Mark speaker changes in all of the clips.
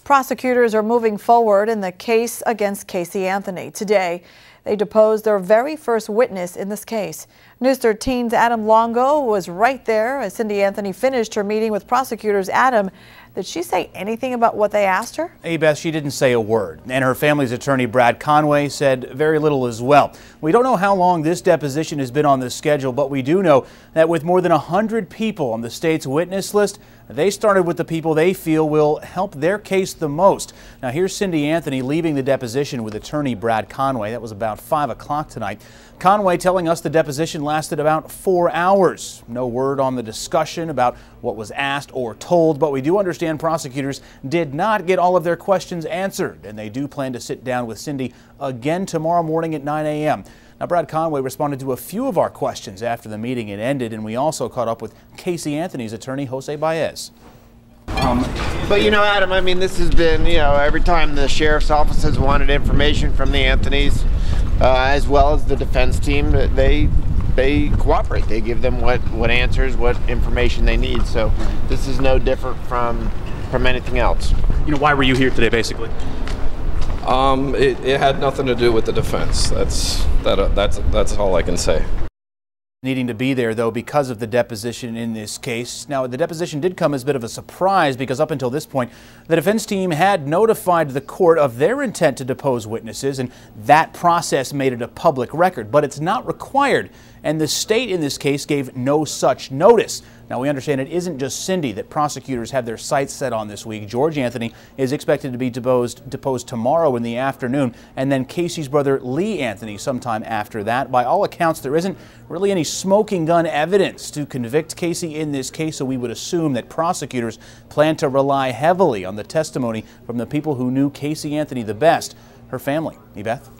Speaker 1: Prosecutors are moving forward in the case against Casey Anthony. Today, they deposed their very first witness in this case. News 13's Adam Longo was right there as Cindy Anthony finished her meeting with prosecutors. Adam, did she say anything about what they asked her?
Speaker 2: Hey, Beth, she didn't say a word, and her family's attorney, Brad Conway, said very little as well. We don't know how long this deposition has been on the schedule, but we do know that with more than 100 people on the state's witness list, they started with the people they feel will help their case the most. Now, here's Cindy Anthony leaving the deposition with attorney Brad Conway. That was about 5 o'clock tonight. Conway telling us the deposition lasted about 4 hours. No word on the discussion about what was asked or told, but we do understand prosecutors did not get all of their questions answered, and they do plan to sit down with Cindy again tomorrow morning at 9 a.m. Now, Brad Conway responded to a few of our questions after the meeting had ended, and we also caught up with Casey Anthony's attorney, Jose Baez.
Speaker 3: But Adam, I mean, this has been, every time the sheriff's office has wanted information from the Anthonys, as well as the defense team, they cooperate. They give them what answers, what information they need. So this is no different from anything else.
Speaker 4: Why were you here today, basically?
Speaker 5: It had nothing to do with the defense. That's all I can say.
Speaker 2: Needing to be there, though, because of the deposition in this case. Now, the deposition did come as a bit of a surprise because up until this point, the defense team had notified the court of their intent to depose witnesses, and that process made it a public record. But it's not required, and the state in this case gave no such notice. Now, we understand it isn't just Cindy that prosecutors have their sights set on this week. George Anthony is expected to be deposed tomorrow in the afternoon, and then Casey's brother Lee Anthony sometime after that. By all accounts, there isn't really any smoking gun evidence to convict Casey in this case, so we would assume that prosecutors plan to rely heavily on the testimony from the people who knew Casey Anthony the best, her family. Beth?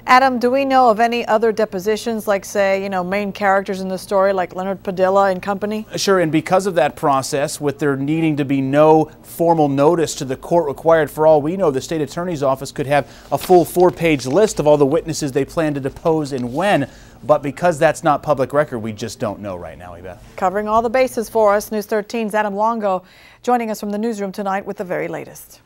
Speaker 1: Adam, do we know of any other depositions, like, say, main characters in the story, like Leonard Padilla and company?
Speaker 2: Sure, and because of that process, with there needing to be no formal notice to the court required, for all we know, the state attorney's office could have a full 4-page list of all the witnesses they plan to depose and when. But because that's not public record, we just don't know right now, Beth.
Speaker 1: Covering all the bases for us, News 13's Adam Longo joining us from the newsroom tonight with the very latest.